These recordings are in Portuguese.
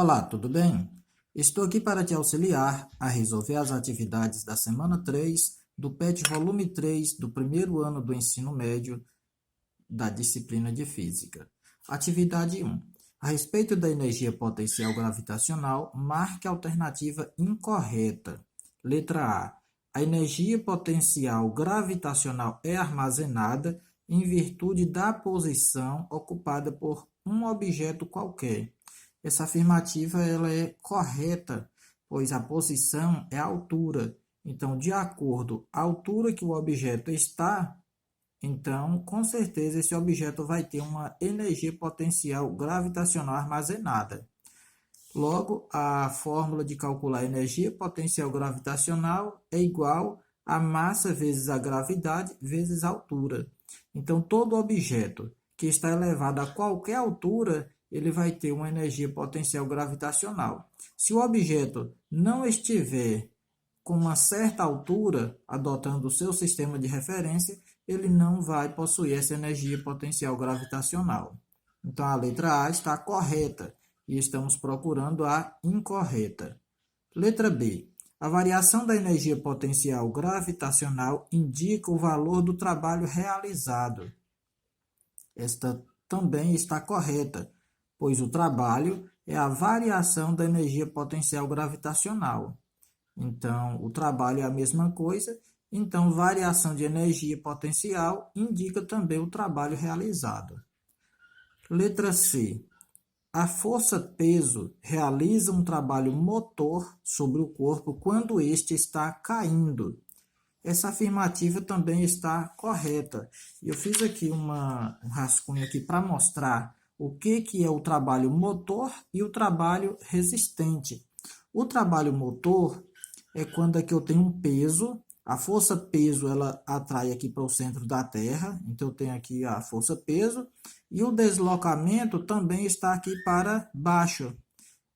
Olá, tudo bem? Estou aqui para te auxiliar a resolver as atividades da semana 3 do PET volume 3 do primeiro ano do ensino médio da disciplina de Física. Atividade 1. A respeito da energia potencial gravitacional, marque a alternativa incorreta. Letra A. A energia potencial gravitacional é armazenada em virtude da posição ocupada por um objeto qualquer. Essa afirmativa ela é correta, pois a posição é a altura. Então, de acordo com a altura que o objeto está, então, com certeza, esse objeto vai ter uma energia potencial gravitacional armazenada. Logo, a fórmula de calcular a energia potencial gravitacional é igual a massa vezes a gravidade vezes a altura. Então, todo objeto que está elevado a qualquer altura, ele vai ter uma energia potencial gravitacional. Se o objeto não estiver com uma certa altura, adotando o seu sistema de referência, ele não vai possuir essa energia potencial gravitacional. Então, a letra A está correta e estamos procurando a incorreta. Letra B. A variação da energia potencial gravitacional indica o valor do trabalho realizado. Esta também está correta, pois o trabalho é a variação da energia potencial gravitacional. Então, o trabalho é a mesma coisa, então variação de energia potencial indica também o trabalho realizado. Letra C. A força-peso realiza um trabalho motor sobre o corpo quando este está caindo. Essa afirmativa também está correta. Eu fiz aqui um rascunho aqui para mostrar o que é o trabalho motor e o trabalho resistente. O trabalho motor é quando aqui eu tenho um peso, a força-peso ela atrai aqui para o centro da Terra, então eu tenho aqui a força-peso, e o deslocamento também está aqui para baixo.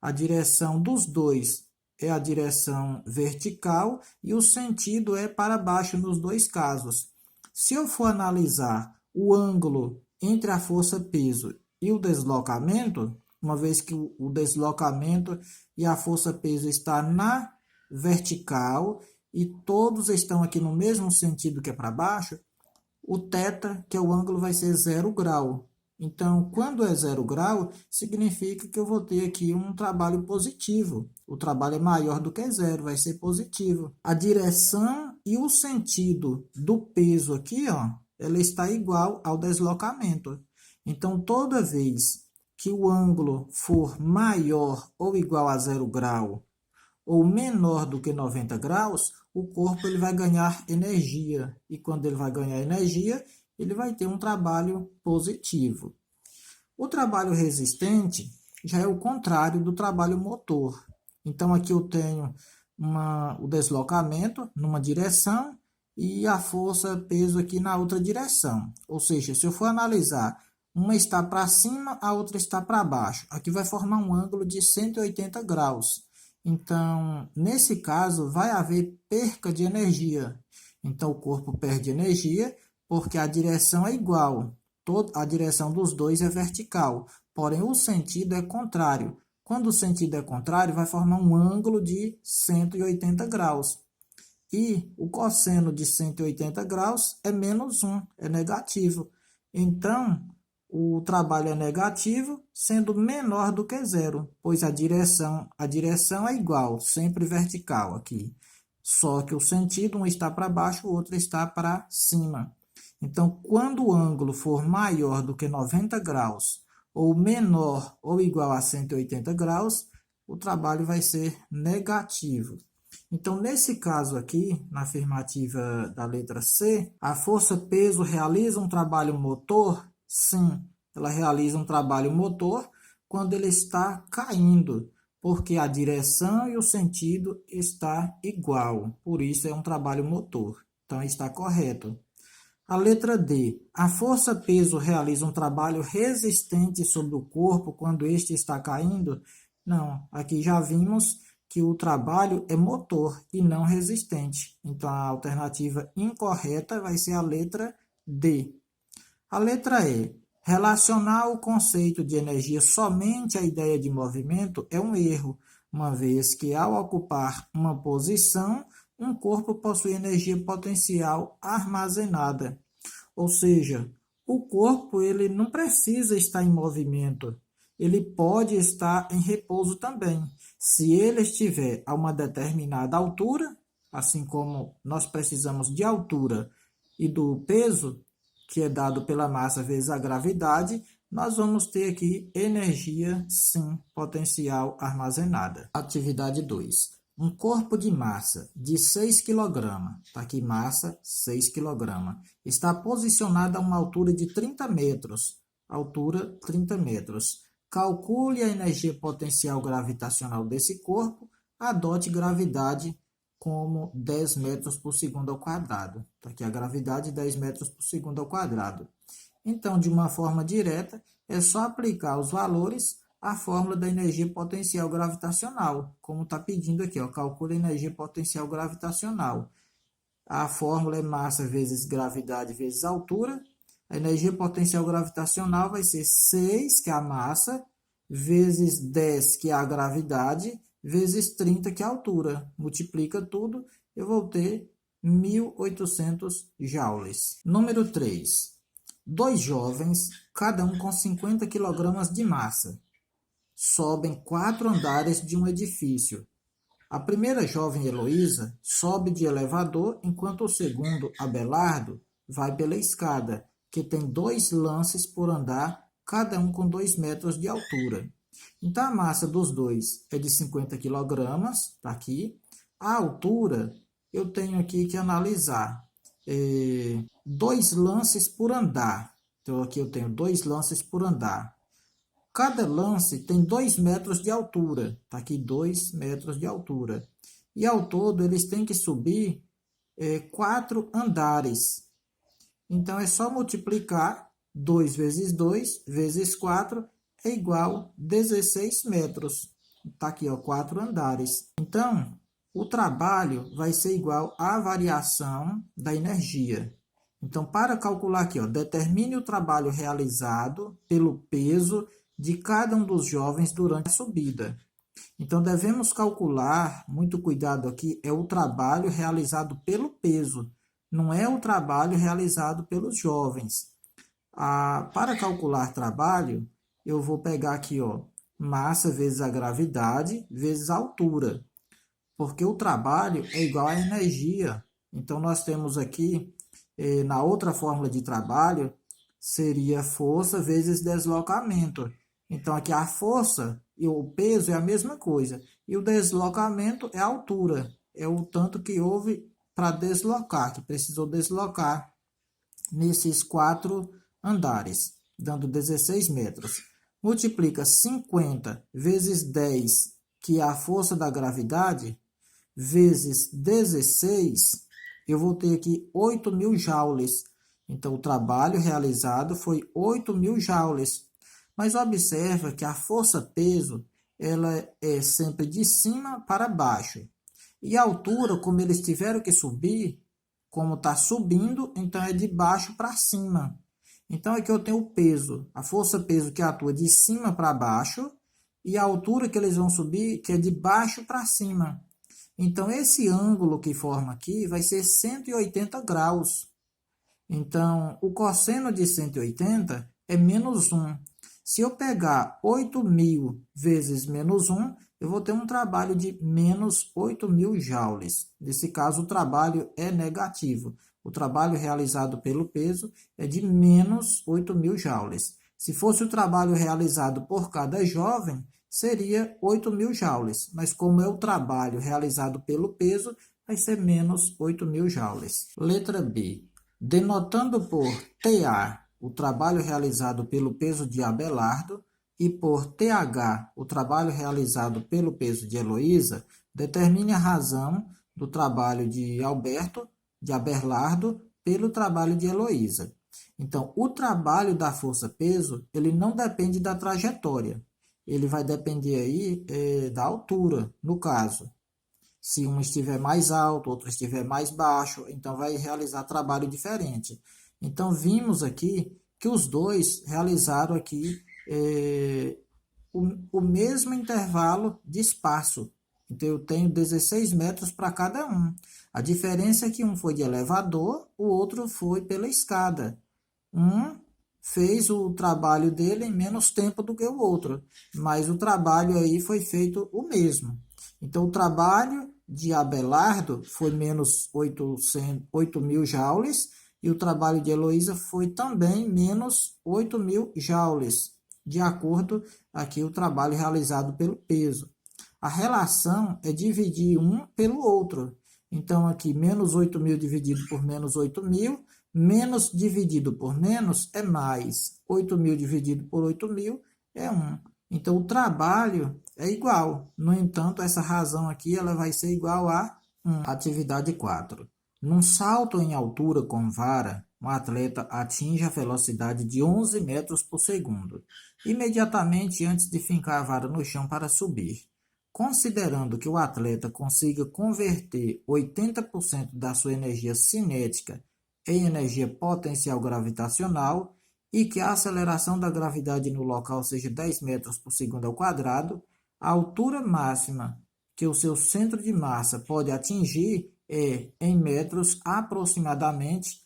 A direção dos dois é a direção vertical e o sentido é para baixo nos dois casos. Se eu for analisar o ângulo entre a força-peso e o deslocamento, uma vez que o deslocamento e a força-peso está na vertical e todos estão aqui no mesmo sentido que é para baixo, o θ, que é o ângulo, vai ser 0 grau. Então, quando é 0 grau, significa que eu vou ter aqui um trabalho positivo. O trabalho é maior do que zero, vai ser positivo. A direção e o sentido do peso aqui, ó, ela está igual ao deslocamento. Então, toda vez que o ângulo for maior ou igual a 0 grau, ou menor do que 90 graus, o corpo ele vai ganhar energia. E quando ele vai ganhar energia, ele vai ter um trabalho positivo. O trabalho resistente já é o contrário do trabalho motor. Então, aqui eu tenho o deslocamento numa direção e a força, peso aqui na outra direção. Ou seja, se eu for analisar, uma está para cima, a outra está para baixo. Aqui vai formar um ângulo de 180 graus. Então, nesse caso, vai haver perca de energia. Então, o corpo perde energia porque a direção é igual. A direção dos dois é vertical, porém o sentido é contrário. Quando o sentido é contrário, vai formar um ângulo de 180 graus. E o cosseno de 180 graus é menos 1, é negativo. Então, o trabalho é negativo, sendo menor do que zero, pois a direção é igual, sempre vertical aqui. Só que o sentido, um está para baixo, o outro está para cima. Então, quando o ângulo for maior do que 90 graus, ou menor ou igual a 180 graus, o trabalho vai ser negativo. Então, nesse caso aqui, na afirmativa da letra C, a força-peso realiza um trabalho motor? Sim, ela realiza um trabalho motor quando ele está caindo, porque a direção e o sentido está igual, por isso é um trabalho motor. Então, está correto. A letra D. A força-peso realiza um trabalho resistente sobre o corpo quando este está caindo? Não, aqui já vimos que o trabalho é motor e não resistente. Então, a alternativa incorreta vai ser a letra D. A letra E. Relacionar o conceito de energia somente à ideia de movimento é um erro, uma vez que, ao ocupar uma posição, um corpo possui energia potencial armazenada. Ou seja, o corpo ele não precisa estar em movimento, ele pode estar em repouso também. Se ele estiver a uma determinada altura, assim como nós precisamos de altura e do peso, que é dado pela massa vezes a gravidade, nós vamos ter aqui energia, sim, potencial armazenada. Atividade 2. Um corpo de massa de 6 kg, está aqui massa 6 kg, está posicionado a uma altura de 30 metros, altura 30 metros. Calcule a energia potencial gravitacional desse corpo, adote gravidade como 10 metros por segundo ao quadrado. Está aqui a gravidade 10 metros por segundo ao quadrado. Então, de uma forma direta, é só aplicar os valores à fórmula da energia potencial gravitacional, como está pedindo aqui, ó, calcula a energia potencial gravitacional. A fórmula é massa vezes gravidade vezes altura. A energia potencial gravitacional vai ser 6, que é a massa, vezes 10, que é a gravidade, vezes 30, que é a altura. Multiplica tudo, eu vou ter 1.800 joules. Número 3. Dois jovens, cada um com 50 kg de massa, sobem 4 andares de um edifício. A primeira jovem, Heloísa, sobe de elevador, enquanto o segundo, Abelardo, vai pela escada, que tem 2 lances por andar, cada um com 2 metros de altura. Então, a massa dos dois é de 50 kg, está aqui. A altura, eu tenho aqui que analisar 2 lances por andar. Então, aqui eu tenho 2 lances por andar. Cada lance tem 2 metros de altura. Está aqui 2 metros de altura. E ao todo eles têm que subir 4 andares. Então é só multiplicar 2 vezes 2 vezes 4 é igual a 16 metros. Está aqui, ó, 4 andares. Então, o trabalho vai ser igual à variação da energia. Então, para calcular aqui, ó, determine o trabalho realizado pelo peso de cada um dos jovens durante a subida. Então, devemos calcular, muito cuidado aqui, é o trabalho realizado pelo peso, não é o trabalho realizado pelos jovens. Para calcular trabalho, eu vou pegar aqui, ó, massa vezes a gravidade vezes a altura, porque o trabalho é igual à energia. Então, nós temos aqui, na outra fórmula de trabalho, seria força vezes deslocamento. Então, aqui a força e o peso é a mesma coisa. E o deslocamento é a altura. É o tanto que houve para deslocar, que precisou deslocar nesses 4 andares, dando 16 metros. Multiplica 50 vezes 10, que é a força da gravidade, vezes 16, eu vou ter aqui 8.000 joules. Então, o trabalho realizado foi 8.000 joules. Mas observa que a força-peso ela é sempre de cima para baixo. E a altura, como eles tiveram que subir, como está subindo, então é de baixo para cima. Então, aqui eu tenho o peso, a força-peso que atua de cima para baixo, e a altura que eles vão subir, que é de baixo para cima. Então, esse ângulo que forma aqui vai ser 180 graus. Então, o cosseno de 180 é menos 1. Se eu pegar 8.000 vezes menos 1, eu vou ter um trabalho de menos 8.000 joules. Nesse caso, o trabalho é negativo. O trabalho realizado pelo peso é de menos 8.000 joules. Se fosse o trabalho realizado por cada jovem, seria 8.000 joules. Mas como é o trabalho realizado pelo peso, vai ser menos 8.000 joules. Letra B. Denotando por TA o trabalho realizado pelo peso de Abelardo e por TH o trabalho realizado pelo peso de Heloísa, determine a razão do trabalho de Abelardo pelo trabalho de Heloísa. Então, o trabalho da força-peso, ele não depende da trajetória. Ele vai depender aí da altura, no caso. Se um estiver mais alto, outro estiver mais baixo, então vai realizar trabalho diferente. Então, vimos aqui que os dois realizaram aqui o mesmo intervalo de espaço. Então, eu tenho 16 metros para cada um. A diferença é que um foi de elevador, o outro foi pela escada. Um fez o trabalho dele em menos tempo do que o outro, mas o trabalho aí foi feito o mesmo. Então, o trabalho de Abelardo foi menos 8.000 joules e o trabalho de Heloísa foi também menos 8.000 joules, de acordo aqui o trabalho realizado pelo peso. A relação é dividir um pelo outro. Então, aqui, menos 8.000 dividido por menos 8.000, menos dividido por menos é mais. 8.000 dividido por 8.000 é 1. Então, o trabalho é igual. No entanto, essa razão aqui ela vai ser igual a 1. Atividade 4. Num salto em altura com vara, um atleta atinge a velocidade de 11 metros por segundo, imediatamente antes de fincar a vara no chão para subir. Considerando que o atleta consiga converter 80% da sua energia cinética em energia potencial gravitacional e que a aceleração da gravidade no local seja 10 metros por segundo ao quadrado, a altura máxima que o seu centro de massa pode atingir é em metros aproximadamente,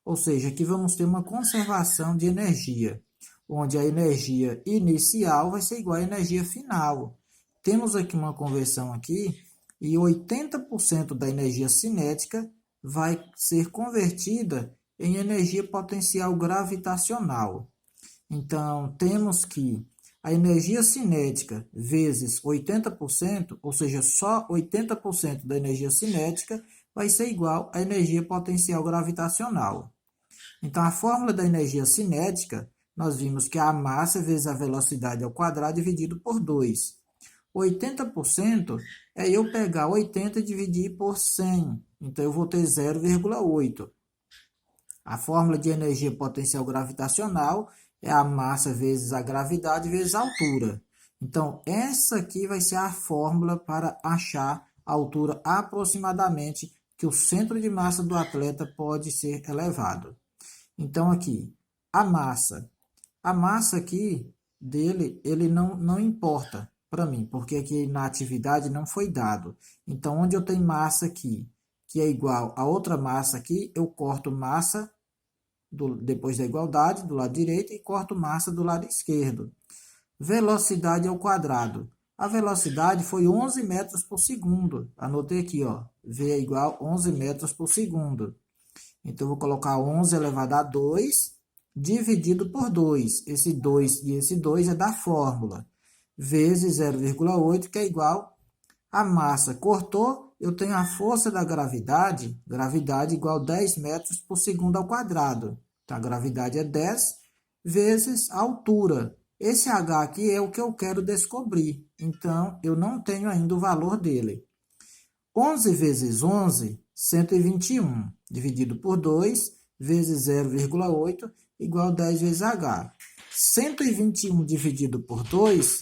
ou seja, aqui vamos ter uma conservação de energia, onde a energia inicial vai ser igual à energia final. Temos aqui uma conversão aqui e 80% da energia cinética vai ser convertida em energia potencial gravitacional. Então, temos que a energia cinética vezes 80%, ou seja, só 80% da energia cinética vai ser igual à energia potencial gravitacional. Então, a fórmula da energia cinética, nós vimos que a massa vezes a velocidade ao quadrado dividido por 2. 80% é eu pegar 80 e dividir por 100. Então, eu vou ter 0,8. A fórmula de energia potencial gravitacional é a massa vezes a gravidade vezes a altura. Então, essa aqui vai ser a fórmula para achar a altura aproximadamente que o centro de massa do atleta pode ser elevado. Então, aqui, a massa. A massa aqui dele, ele não importa para mim, porque aqui na atividade não foi dado. Então, onde eu tenho massa aqui, que é igual a outra massa aqui, eu corto massa depois da igualdade, do lado direito, e corto massa do lado esquerdo. Velocidade ao quadrado. A velocidade foi 11 metros por segundo. Anotei aqui, ó, V é igual a 11 metros por segundo. Então, eu vou colocar 11 elevado a 2, dividido por 2. Esse 2 e esse 2 é da fórmula. Vezes 0,8, que é igual a massa. Cortou, eu tenho a força da gravidade, gravidade igual a 10 metros por segundo ao quadrado. Então, a gravidade é 10 vezes a altura. Esse H aqui é o que eu quero descobrir. Então, eu não tenho ainda o valor dele. 11 vezes 11, 121, dividido por 2, vezes 0,8, igual a 10 vezes H. 121 dividido por 2,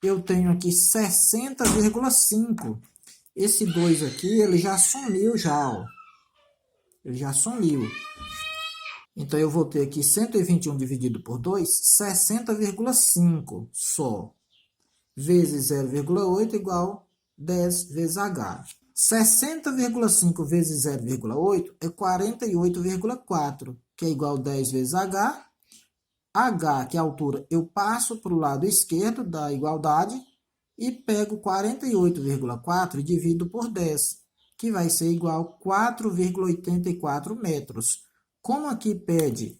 eu tenho aqui 60,5. Esse 2 aqui, ele já sumiu já, ó. Ele já sumiu. Então, eu vou ter aqui 121 dividido por 2, 60,5 só. Vezes 0,8 igual 10 vezes H. 60,5 vezes 0,8 é 48,4, que é igual a 10 vezes H. H, que é a altura, eu passo para o lado esquerdo da igualdade e pego 48,4 e divido por 10, que vai ser igual a 4,84 metros. Como aqui pede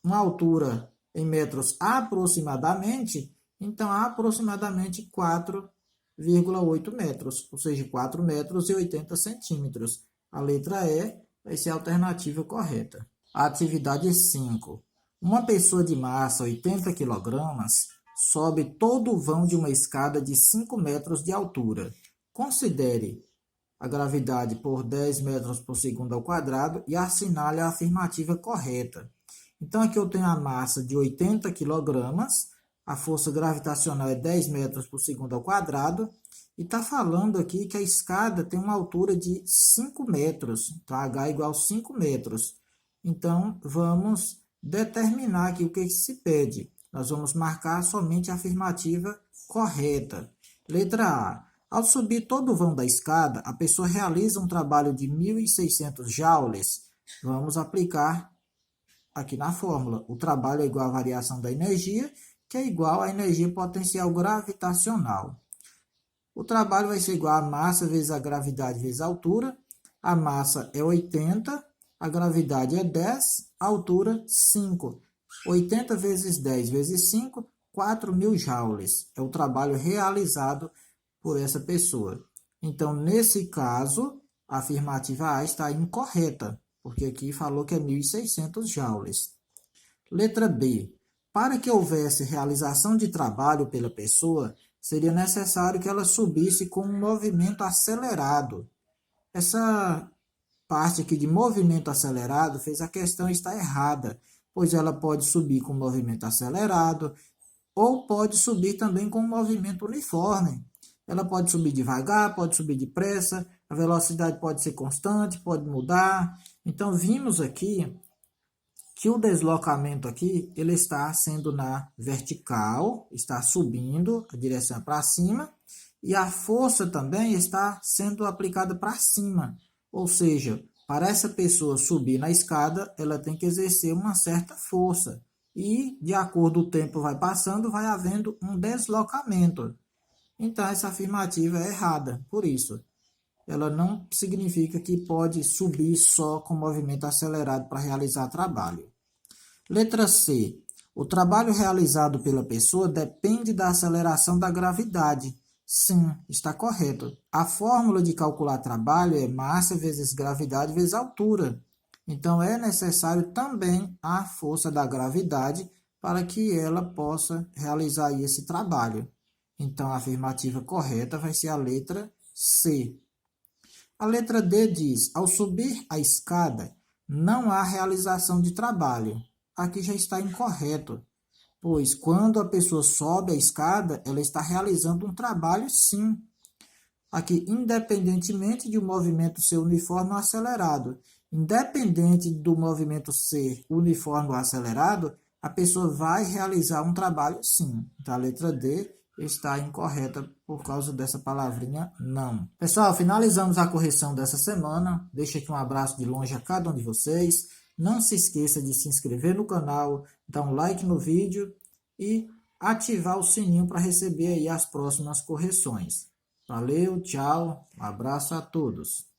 uma altura em metros aproximadamente, então aproximadamente 4,8 metros, ou seja, 4 metros e 80 centímetros. A letra E vai ser a alternativa correta. Atividade 5. Uma pessoa de massa 80 kg sobe todo o vão de uma escada de 5 metros de altura. Considere a gravidade por 10 metros por segundo ao quadrado e assinale a afirmativa correta. Então, aqui eu tenho a massa de 80 kg, a força gravitacional é 10 metros por segundo ao quadrado, e está falando aqui que a escada tem uma altura de 5 metros, então H igual a 5 metros. Então, vamos determinar aqui o que se pede. Nós vamos marcar somente a afirmativa correta. Letra A. Ao subir todo o vão da escada, a pessoa realiza um trabalho de 1.600 joules. Vamos aplicar aqui na fórmula. O trabalho é igual à variação da energia, que é igual à energia potencial gravitacional. O trabalho vai ser igual a massa vezes a gravidade vezes a altura. A massa é 80, a gravidade é 10, a altura 5. 80 vezes 10 vezes 5, 4.000 joules. É o trabalho realizado por essa pessoa. Então, nesse caso, a afirmativa A está incorreta, porque aqui falou que é 1.600 joules. Letra B. Para que houvesse realização de trabalho pela pessoa, seria necessário que ela subisse com um movimento acelerado. Essa parte aqui de movimento acelerado fez a questão estar errada, pois ela pode subir com movimento acelerado ou pode subir também com movimento uniforme. Ela pode subir devagar, pode subir depressa, a velocidade pode ser constante, pode mudar. Então, vimos aqui que o deslocamento aqui ele está sendo na vertical, está subindo, a direção é para cima, e a força também está sendo aplicada para cima. Ou seja, para essa pessoa subir na escada, ela tem que exercer uma certa força. E, de acordo com o tempo vai passando, vai havendo um deslocamento. Então, essa afirmativa é errada, por isso. Ela não significa que pode subir só com movimento acelerado para realizar trabalho. Letra C. O trabalho realizado pela pessoa depende da aceleração da gravidade. Sim, está correto. A fórmula de calcular trabalho é massa vezes gravidade vezes altura. Então, é necessário também a força da gravidade para que ela possa realizar esse trabalho. Então, a afirmativa correta vai ser a letra C. A letra D diz, ao subir a escada, não há realização de trabalho. Aqui já está incorreto, pois quando a pessoa sobe a escada, ela está realizando um trabalho sim. Aqui, independentemente de o movimento ser uniforme ou acelerado. Independente do movimento ser uniforme ou acelerado, a pessoa vai realizar um trabalho sim. Então, a letra D está incorreta por causa dessa palavrinha não. Pessoal, finalizamos a correção dessa semana. Deixo aqui um abraço de longe a cada um de vocês. Não se esqueça de se inscrever no canal, dar um like no vídeo e ativar o sininho para receber aí as próximas correções. Valeu, tchau, um abraço a todos.